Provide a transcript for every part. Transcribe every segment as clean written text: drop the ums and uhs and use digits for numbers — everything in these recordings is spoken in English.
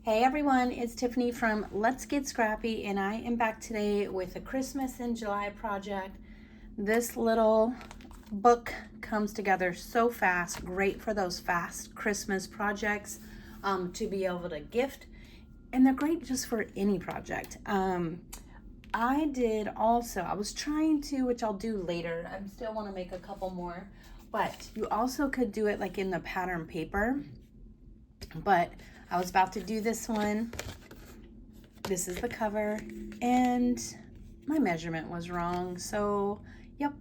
Hey everyone, it's Tiffany from Let's Get Scrappy, and I am back today with a Christmas in July project. This little book comes together so fast, great for those fast Christmas projects to be able to gift, and they're great just for any project. I was trying to, which I'll do later, I still want to make a couple more, but you also could do it like in the pattern paper. But I was about to do this one. This is the cover, and my measurement was wrong. So, yep,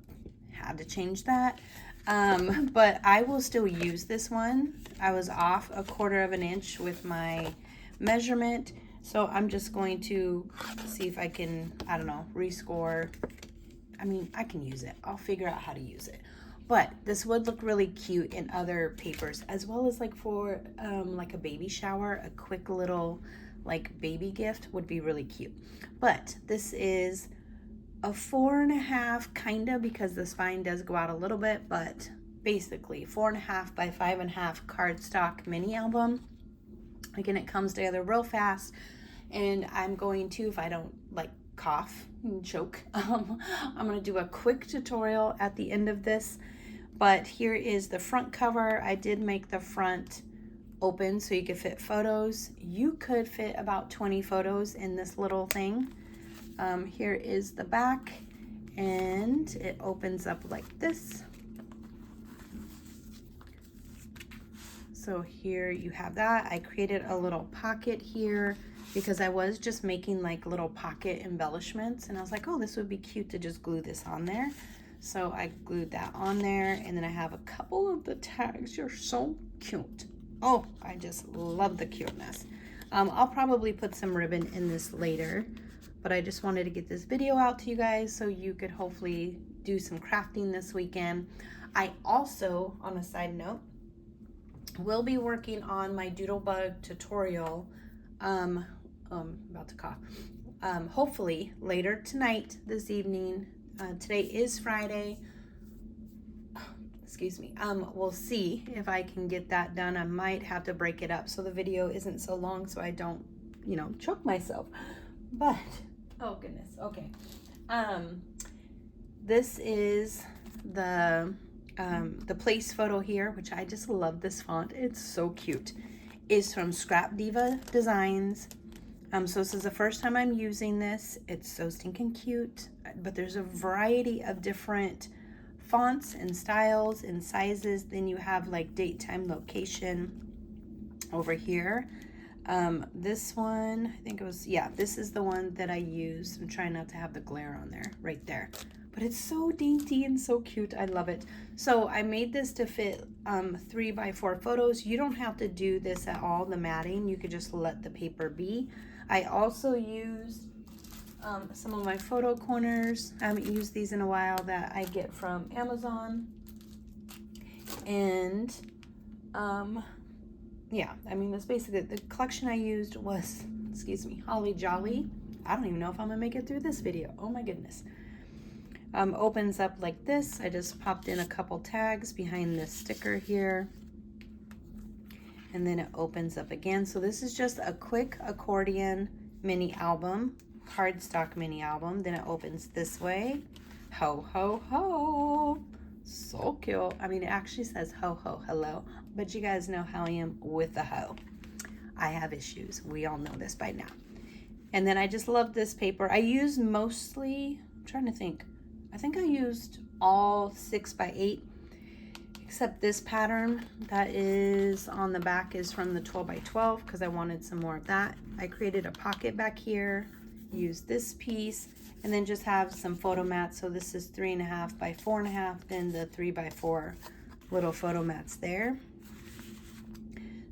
had to change that. But I will still use this one. I was off 1/4 of an inch with my measurement. So I'm just going to see if I can, I don't know, rescore. I mean, I can use it. I'll figure out how to use it. But this would look really cute in other papers, as well as like for like a baby shower, a quick little like baby gift would be really cute. But this is a 4.5 kinda, because the spine does go out a little bit, but basically 4.5 by 5.5 cardstock mini album. Again, it comes together real fast, and I'm going to, if I don't like cough and choke, I'm gonna do a quick tutorial at the end of this. But here is the front cover. I did make the front open so you could fit photos. You could fit about 20 photos in this little thing. Here is the back, and it opens up like this. So here you have that. I created a little pocket here because I was just making like little pocket embellishments, and I was like, oh, this would be cute to just glue this on there. So I glued that on there, and then I have a couple of the tags. You're so cute. Oh, I just love the cuteness. I'll probably put some ribbon in this later, but I just wanted to get this video out to you guys so you could hopefully do some crafting this weekend. I also, on a side note, will be working on my Doodlebug tutorial. About to cough. Hopefully later tonight, this evening. Today is Friday. Excuse me. We'll see if I can get that done. I might have to break it up so the video isn't so long, so I don't, choke myself. But oh goodness. Okay. This is the place photo here, which I just love this font. It's so cute. Is from ScrapDiva Designs. So this is the first time I'm using this. It's so stinking cute, but there's a variety of different fonts and styles and sizes. Then you have like date, time, location over here. This one, I think it was, yeah, this is the one that I used. I'm trying not to have the glare on there, right there. But it's so dainty and so cute. I love it. So I made this to fit 3x4 photos. You don't have to do this at all, the matting. You could just let the paper be. I also used some of my photo corners. I haven't used these in a while, that I get from Amazon. And yeah, I mean, that's basically the collection I used was, excuse me, Holly Jolly. I don't even know if I'm gonna make it through this video. Oh my goodness. Opens up like this. I just popped in a couple tags behind this sticker here, and then it opens up again. So this is just a quick accordion mini album, cardstock mini album. Then it opens this way. Ho ho ho, so cute. I mean, it actually says ho ho hello, but you guys know how I am with the ho. I have issues, we all know this by now. And then I just love this paper. I use mostly, I'm trying to think, I think I used all 6x8, except this pattern that is on the back is from the 12x12 because I wanted some more of that. I created a pocket back here, used this piece, and then just have some photo mats. So this is 3.5 by 4.5, then the 3x4 little photo mats there.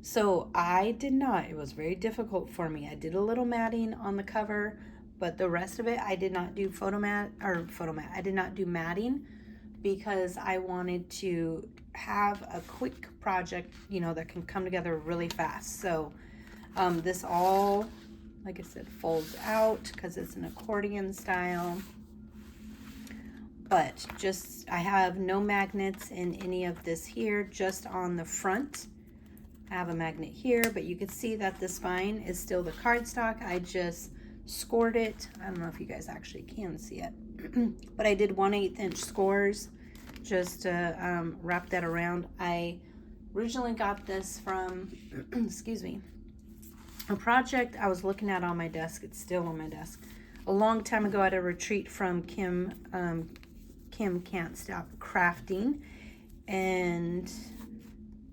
So I did not, it was very difficult for me. I did a little matting on the cover, but the rest of it, I did not do I did not do matting because I wanted to have a quick project, that can come together really fast. So this all, like I said, folds out because it's an accordion style. But just, I have no magnets in any of this here, just on the front. I have a magnet here, but you can see that the spine is still the cardstock. I just scored it. I don't know if you guys actually can see it, but I did 1/8 inch scores just to wrap that around. I originally got this from, excuse me, a project I was looking at on my desk. It's still on my desk. A long time ago at a retreat from Kim Can't Stop Crafting, and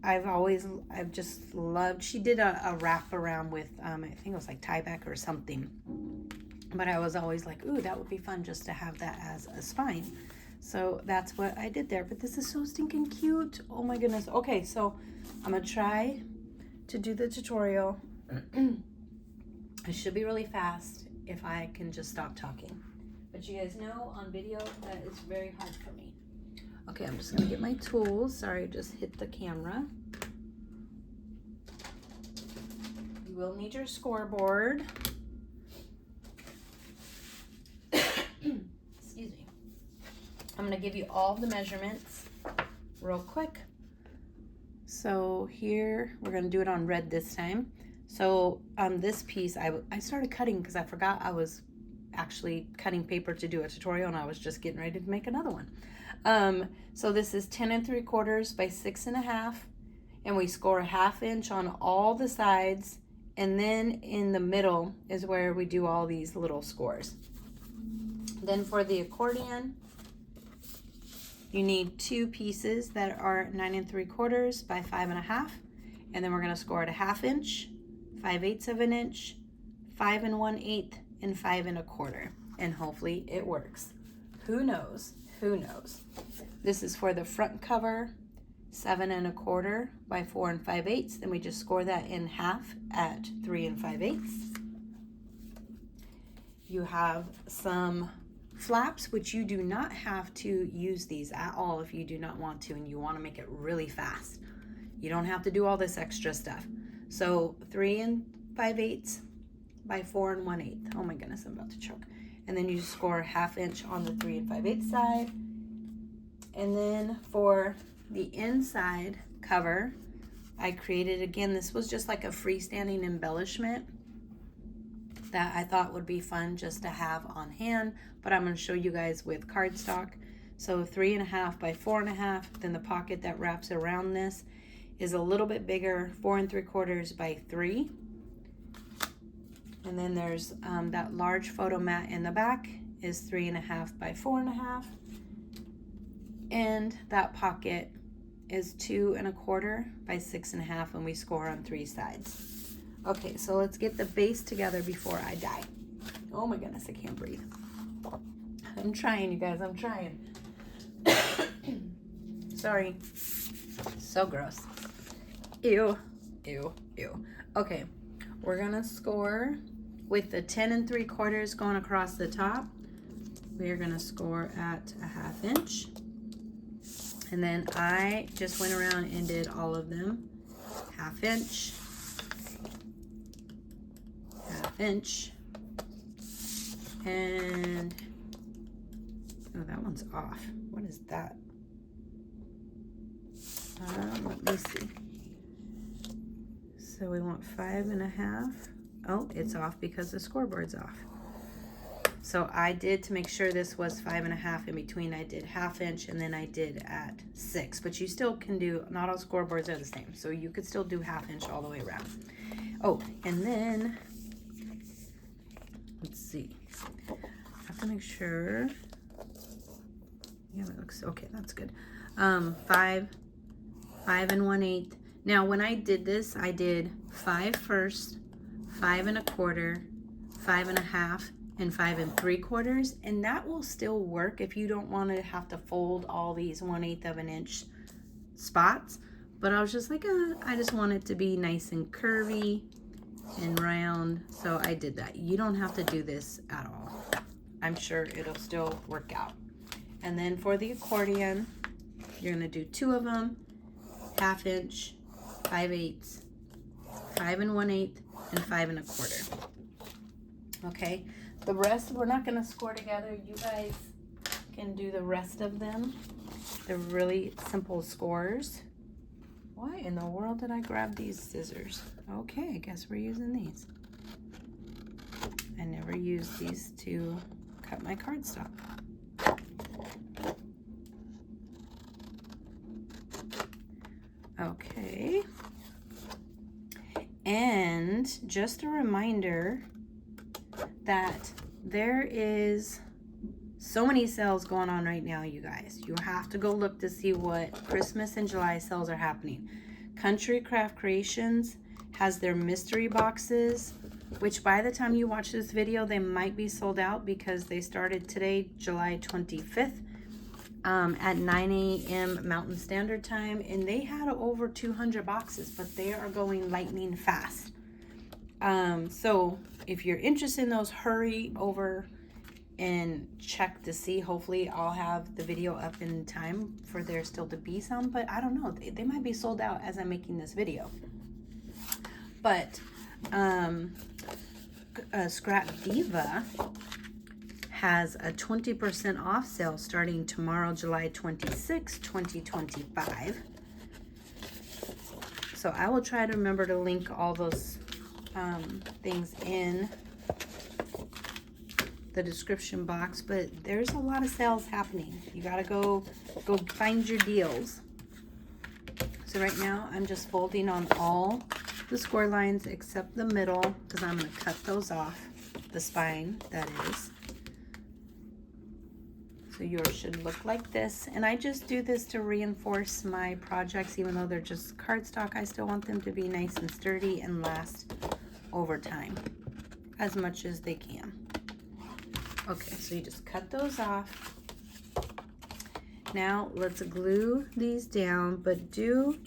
I've just loved, she did a wrap around with, I think it was like tieback or something, but I was always like, ooh, that would be fun just to have that as a spine. So that's what I did there, but this is so stinking cute. Oh my goodness. Okay, so I'm gonna try to do the tutorial. It should be really fast if I can just stop talking, but you guys know on video that is very hard for me. Okay, I'm just gonna get my tools. Sorry, just hit the camera. You will need your scoreboard. Excuse me. I'm gonna give you all the measurements real quick. So here, we're gonna do it on red this time. So on this piece, I started cutting because I forgot I was actually cutting paper to do a tutorial, and I was just getting ready to make another one. So this is 10 3/4 by 6 1/2, and we score a 1/2 inch on all the sides, and then in the middle is where we do all these little scores. Then for the accordion, you need 2 pieces that are 9 3/4 by 5 1/2, and then we're going to score at a 1/2 inch, 5/8 of an inch, 5 1/8, and 5 1/4, and hopefully it works. Who knows? Who knows? This is for the front cover, 7 1/4 by 4 5/8. Then we just score that in half at 3 5/8. You have some flaps, which you do not have to use these at all if you do not want to, and you want to make it really fast. You don't have to do all this extra stuff. So 3 5/8 by 4 1/8. Oh my goodness, I'm about to choke. And then you score a 1/2 inch on the 3 5/8 side. And then for the inside cover, I created, again, this was just like a freestanding embellishment that I thought would be fun just to have on hand, but I'm going to show you guys with cardstock. So 3 1/2 by 4 1/2. Then the pocket that wraps around this is a little bit bigger, 4 3/4 by 3. And then there's that large photo mat in the back is 3 1/2 by 4 1/2. And that pocket is 2 1/4 by 6 1/2, and we score on 3 sides. Okay, so let's get the base together before I die. Oh my goodness, I can't breathe. I'm trying, you guys, I'm trying. Sorry. So gross. Ew, ew, ew. Okay, we're gonna score with the 10 3/4 going across the top. We are gonna score at a 1/2 inch. And then I just went around and did all of them. 1/2 inch, 1/2 inch, and oh, that one's off. What is that? Let me see. So we want 5 1/2. Oh, it's off because the scoreboard's off. So I did, to make sure this was 5 1/2 in between, I did 1/2 inch, and then I did at 6. But you still can do, not all scoreboards are the same, so you could still do 1/2 inch all the way around. Oh, and then let's see. I have to make sure. Yeah, that looks okay. That's good. 5 1/8. Now, when I did this, I did 5 first, 5 1/4, 5 1/2, and 5 3/4, and that will still work if you don't want to have to fold all these 1/8 of an inch spots. But I was just like, I just want it to be nice and curvy and round, so I did that. You don't have to do this at all. I'm sure it'll still work out. And then for the accordion, you're gonna do 2 of them, 1/2 inch, 5/8, 5 1/8, and 5 1/4. Okay, the rest we're not gonna score together. You guys can do the rest of them. They're really simple scores. Why in the world did I grab these scissors? Okay, I guess we're using these. I never used these to cut my cardstock. Okay. And just a reminder that there is so many sales going on right now, you guys. You have to go look to see what Christmas and July sales are happening. Country Craft Creations has their mystery boxes, which by the time you watch this video, they might be sold out because they started today, July 25th, at 9 a.m. Mountain Standard Time, and they had over 200 boxes, but they are going lightning fast. So if you're interested in those, hurry over and check to see. Hopefully I'll have the video up in time for there still to be some, but I don't know, they might be sold out as I'm making this video. But ScrapDiva has a 20% off sale starting tomorrow, July 26, 2025. So I will try to remember to link all those things in the description box, but there's a lot of sales happening. You gotta go find your deals. So right now I'm just folding on all the score lines except the middle, because I'm going to cut those off, the spine that is. So yours should look like this, and I just do this to reinforce my projects. Even though they're just cardstock, I still want them to be nice and sturdy and last over time as much as they can. Okay, so you just cut those off. Now let's glue these down, but do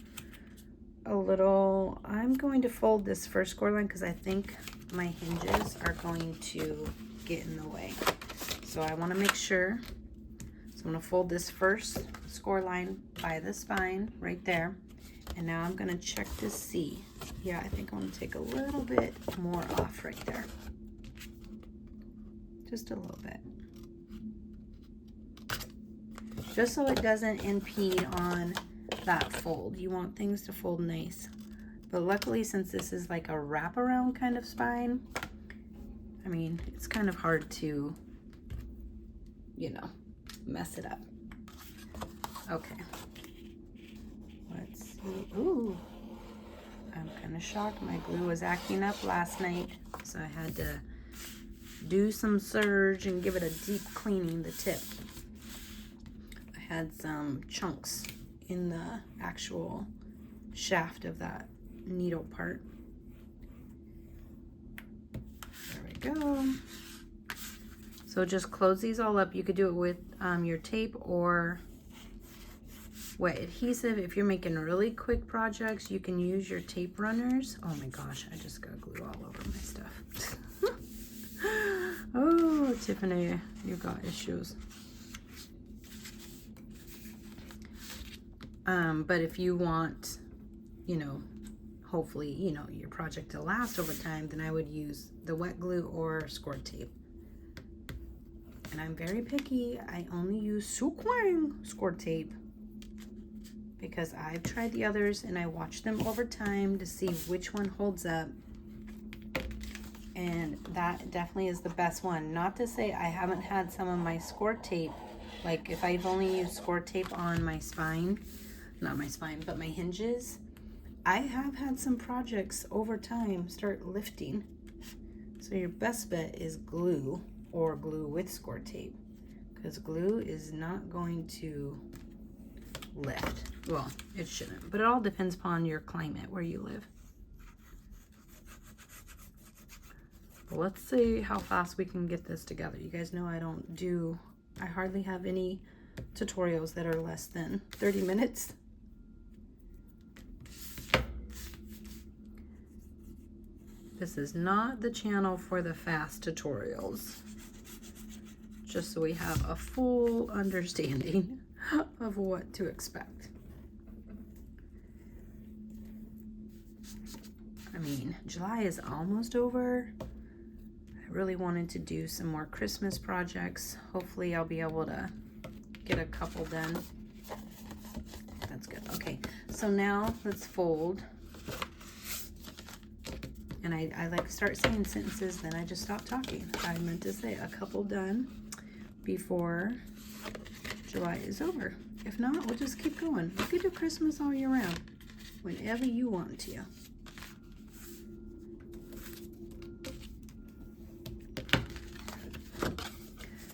a little, I'm going to fold this first score line because I think my hinges are going to get in the way. So I want to make sure. So I'm going to fold this first score line by the spine right there. And now I'm going to check to see. Yeah, I think I'm going to take a little bit more off right there. Just a little bit. Just so it doesn't impede on that fold. You want things to fold nice. But luckily, since this is like a wraparound kind of spine, I mean, it's kind of hard to, you know, mess it up. Okay. Let's see. Ooh. I'm kind of shocked. My glue was acting up last night, so I had to do some surge and give it a deep cleaning, the tip. I had some chunks in the actual shaft of that needle part. There we go. So just close these all up. You could do it with your tape or wet adhesive. If you're making really quick projects, you can use your tape runners. Oh my gosh, I just got glue all over my stuff. Oh, Tiffany, you got issues. But if you want, you know, hopefully, you know, your project to last over time, then I would use the wet glue or score tape. And I'm very picky. I only use Suquang score tape because I've tried the others and I watch them over time to see which one holds up. And that definitely is the best one. Not to say I haven't had some of my score tape, like if I've only used score tape on my spine, not my spine, but my hinges, I have had some projects over time start lifting. So your best bet is glue or glue with score tape, because glue is not going to lift. Well, it shouldn't, but it all depends upon your climate where you live. But let's see how fast we can get this together. You guys know I hardly have any tutorials that are less than 30 minutes. This is not the channel for the fast tutorials. Just so we have a full understanding of what to expect. I mean, July is almost over. I really wanted to do some more Christmas projects. Hopefully I'll be able to get a couple done. That's good. Okay, So now let's fold. And I like start saying sentences, then I just stop talking. I meant to say a couple done before July is over. If not, we'll just keep going. You could do Christmas all year round, whenever you want to.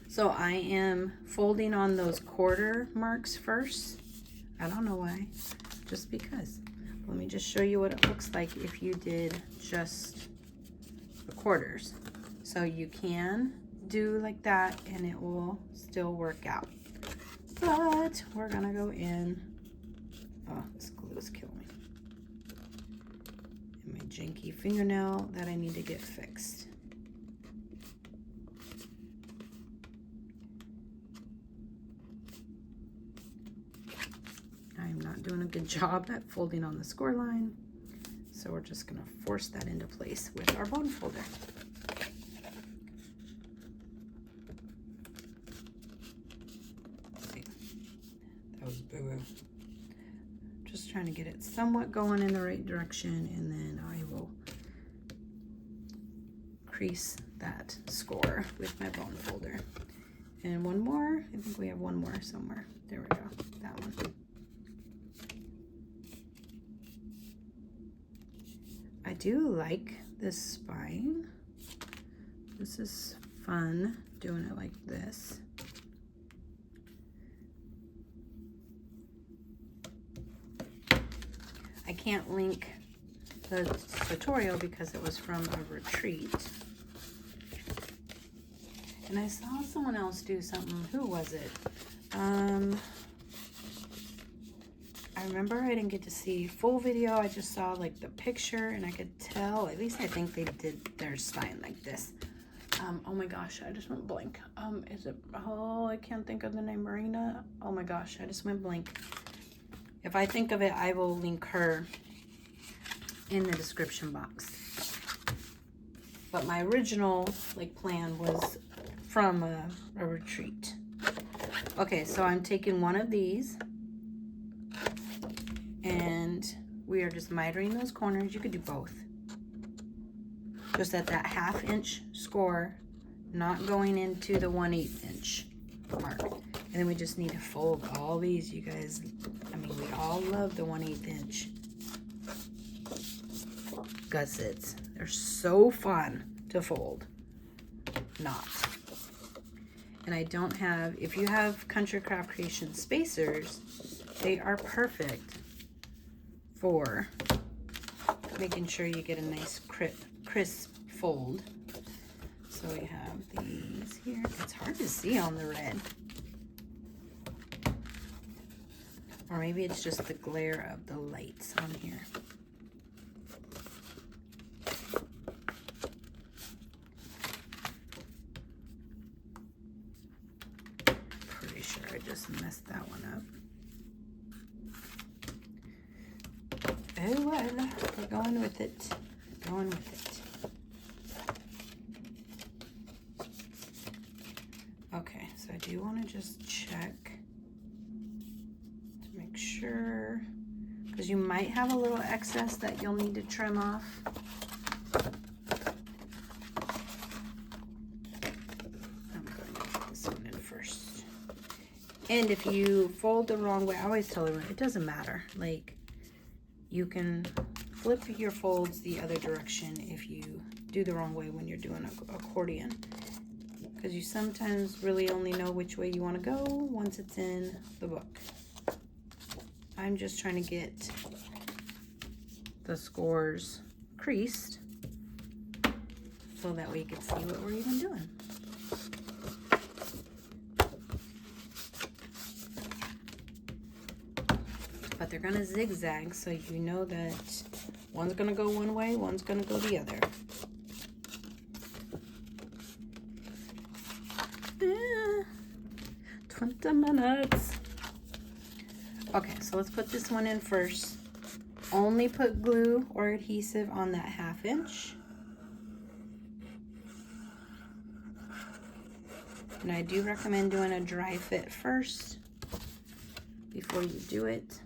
So I am folding on those quarter marks first. I don't know why, just because. Let me just show you what it looks like if you did just the quarters. So you can do like that and it will still work out. But we're gonna go in. Oh, this glue is killing me. And my janky fingernail that I need to get fixed. I'm not doing a good job at folding on the score line, so we're just going to force that into place with our bone folder. See, that was boo-boo. Just trying to get it somewhat going in the right direction, and then I will crease that score with my bone folder. And one more, I think we have one more somewhere. There we go, that one. I do like this spine. This is fun doing it like this. I can't link the tutorial because it was from a retreat. And I saw someone else do something. Who was it? I remember I didn't get to see full video. I just saw like the picture and I could tell, at least I think they did their spine like this. Oh my gosh, I just went blank. Is it, oh, I can't think of the name, Marina. Oh my gosh, I just went blank. If I think of it, I will link her in the description box. But my original like plan was from a retreat. Okay, so I'm taking one of these and we are just mitering those corners. You could do both. Just at that 1/2 inch score, not going into the 1/8 inch mark. And then we just need to fold all these, you guys. I mean, we all love the 1/8 inch gussets. They're so fun to fold. Not. And I don't have, if you have Country Craft Creation spacers, they are perfect for making sure you get a nice crisp fold. So we have these here. It's hard to see on the red. Or maybe it's just the glare of the lights on here. Pretty sure I just messed that one up. Oh well, we're going with it. Going with it. Okay, so I do want to just check to make sure, because you might have a little excess that you'll need to trim off. I'm going to put this one in first. And if you fold the wrong way, I always tell everyone, it doesn't matter. Like, you can flip your folds the other direction if you do the wrong way when you're doing an accordion. Because you sometimes really only know which way you want to go once it's in the book. I'm just trying to get the scores creased so that way you can see what we're even doing. But they're going to zigzag, so you know that one's going to go one way, one's going to go the other. 20 minutes. Okay, so let's put this one in first. Only put glue or adhesive on that 1/2 inch. And I do recommend doing a dry fit first before you do it.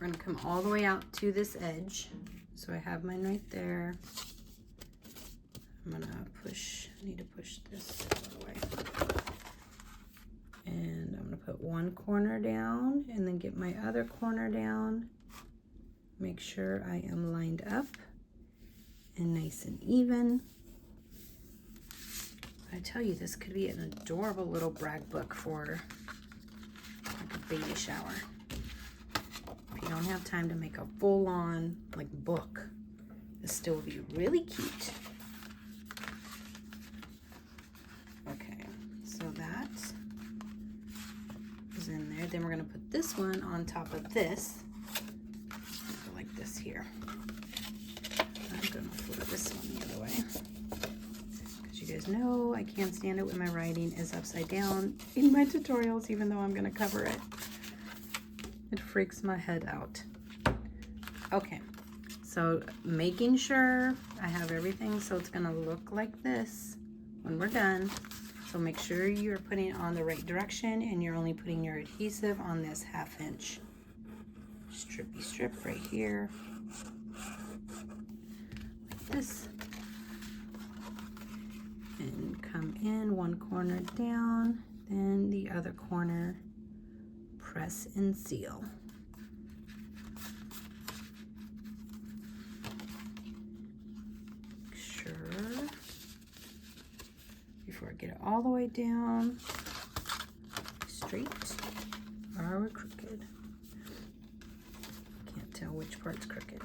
We're gonna come all the way out to this edge. So I have mine right there. I'm gonna need to push this out of the way. And I'm gonna put one corner down and then get my other corner down. Make sure I am lined up and nice and even. I tell you, this could be an adorable little brag book for like a baby shower. If you don't have time to make a full-on like book, this still would be really cute. Okay, so that is in there. Then we're gonna put this one on top of this, like this here. I'm gonna flip this one the other way. You guys know I can't stand it when my writing is upside down in my tutorials, even though I'm going to cover it. It freaks my head out. Okay, so making sure I have everything so it's going to look like this when we're done. So make sure you're putting it on the right direction and you're only putting your adhesive on this 1/2 inch strippy strip right here. Like this. And come in one corner down, then the other corner, press and seal. Make sure before I get it all the way down, straight or crooked. Can't tell which part's crooked.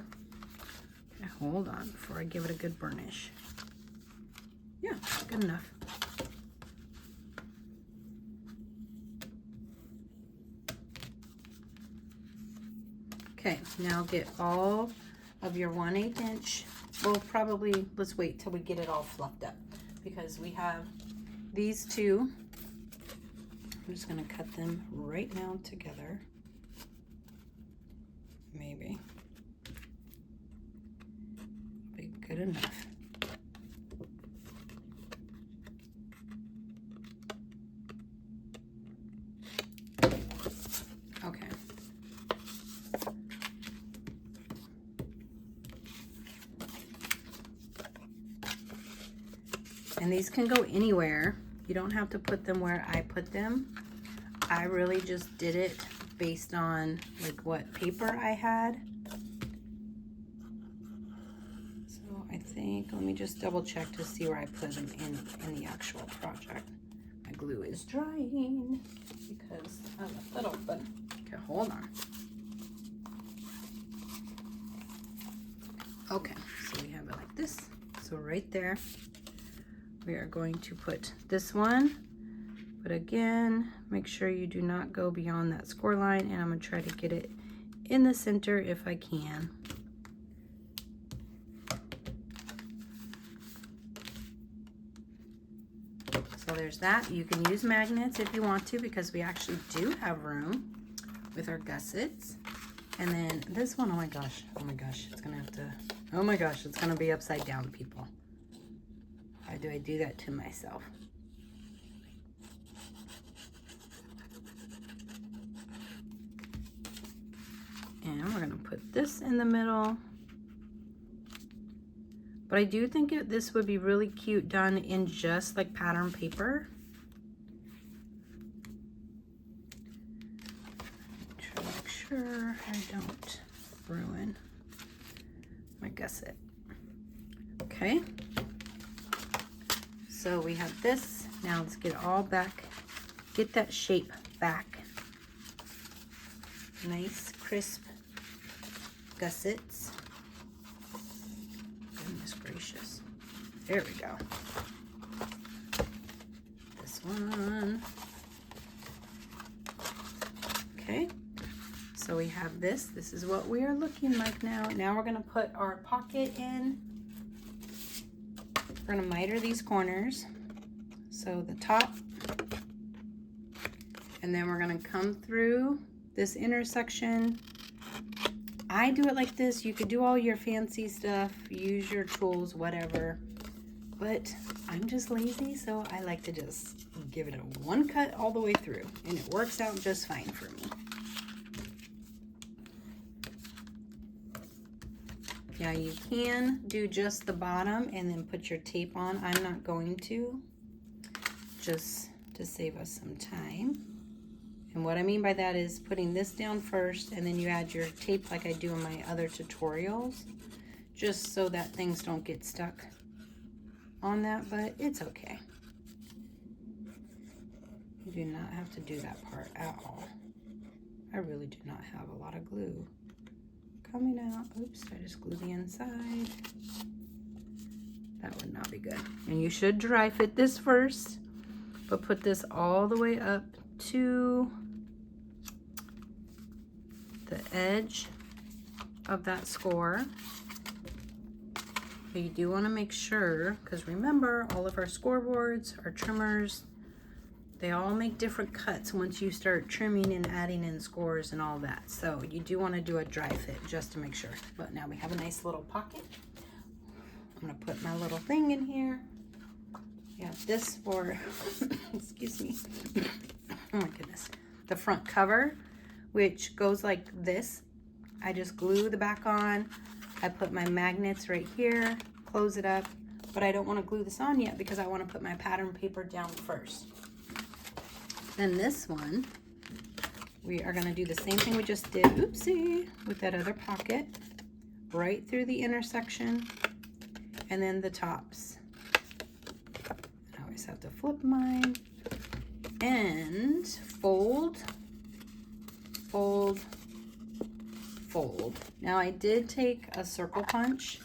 Okay, hold on before I give it a good burnish. Yeah, good enough. Okay, now get all of your 1/8 inch. Well, probably let's wait till we get it all fluffed up because we have these two. I'm just gonna cut them right now together. Maybe. Be good enough. Okay. And these can go anywhere. You don't have to put them where I put them. I really just did it based on like what paper I had. So I think, let me just double check to see where I put them in the actual project. My glue is drying because I left it open. Okay, hold on. Okay, so we have it like this. So right there, we are going to put this one, but again, make sure you do not go beyond that score line, and I'm gonna try to get it in the center if I can. So there's that. You can use magnets if you want to, because we actually do have room with our gussets. And then this one, oh my gosh, it's gonna have to, oh my gosh, it's gonna be upside down, people. Why do I do that to myself? And we're gonna put this in the middle. But I do think this would be really cute done in just like pattern paper. Try to make sure I don't ruin my gusset. Okay. So we have this. Now let's get it all back. Get that shape back. Nice, crisp gussets. Goodness gracious. There we go. This one. Okay. So we have this. This is what we are looking like now. Now we're going to put our pocket in. We're going to miter these corners. So the top. And then we're going to come through this intersection. I do it like this. You could do all your fancy stuff, use your tools, whatever. But I'm just lazy, so I like to just give it a one cut all the way through. And it works out just fine for me. Now you can do just the bottom and then put your tape on. I'm not going to, just to save us some time. And what I mean by that is putting this down first and then you add your tape like I do in my other tutorials, just so that things don't get stuck on that, but it's okay. You do not have to do that part at all. I really do not have a lot of glue coming out. Oops, I just glued the inside. That would not be good. And you should dry fit this first, but put this all the way up to the edge of that score. But you do want to make sure, because remember, all of our scoreboards, our trimmers, they all make different cuts once you start trimming and adding in scores and all that. So you do want to do a dry fit just to make sure. But now we have a nice little pocket. I'm going to put my little thing in here. Yeah, this for, excuse me, oh my goodness, the front cover, which goes like this. I just glue the back on. I put my magnets right here, close it up, but I don't want to glue this on yet because I want to put my pattern paper down first. Then this one, we are going to do the same thing we just did, oopsie, with that other pocket, right through the intersection, and then the tops. I always have to flip mine, and fold, fold, fold. Now I did take a circle punch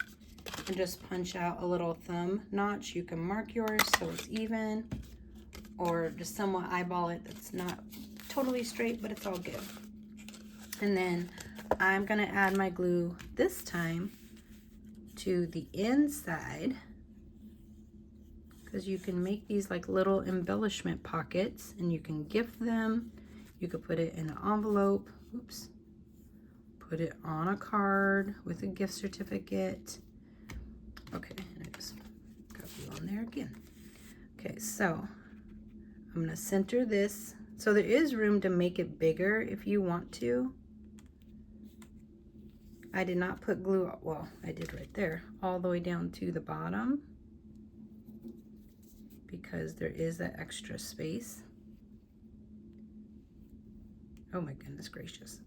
and just punch out a little thumb notch. You can mark yours so it's even, or just somewhat eyeball it. That's not totally straight, but it's all good. And then I'm gonna add my glue this time to the inside, because you can make these like little embellishment pockets and you can gift them. You could put it in an envelope, oops, put it on a card with a gift certificate. Okay, and I just got glue on there again. Okay, so I'm gonna center this. So there is room to make it bigger if you want to. I did not put glue, well, I did right there, all the way down to the bottom because there is that extra space. Oh my goodness gracious.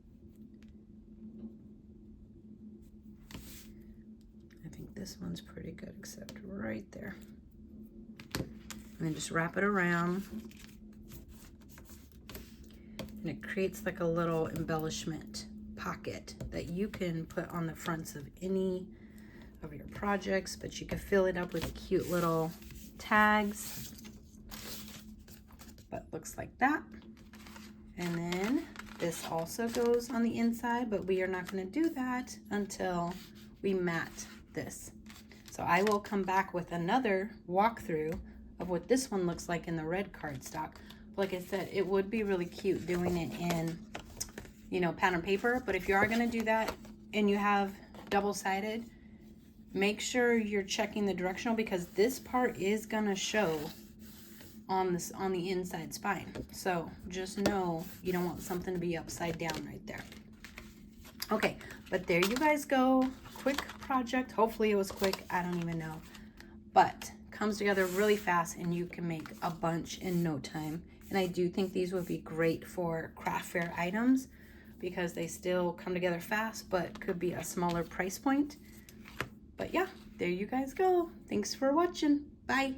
I think this one's pretty good except right there. And then just wrap it around. And it creates like a little embellishment pocket that you can put on the fronts of any of your projects, but you can fill it up with cute little tags. But looks like that. And then this also goes on the inside, but we are not going to do that until we mat this. So I will come back with another walkthrough of what this one looks like in the red cardstock. Like I said, it would be really cute doing it in, you know, pattern paper, but if you are going to do that and you have double-sided, make sure you're checking the directional, because this part is going to show on this, on the inside spine. So just know you don't want something to be upside down right there. Okay, but there you guys go. Quick project. Hopefully it was quick. I don't even know, but comes together really fast and you can make a bunch in no time. And I do think these would be great for craft fair items because they still come together fast, but could be a smaller price point. But yeah, there you guys go. Thanks for watching. Bye.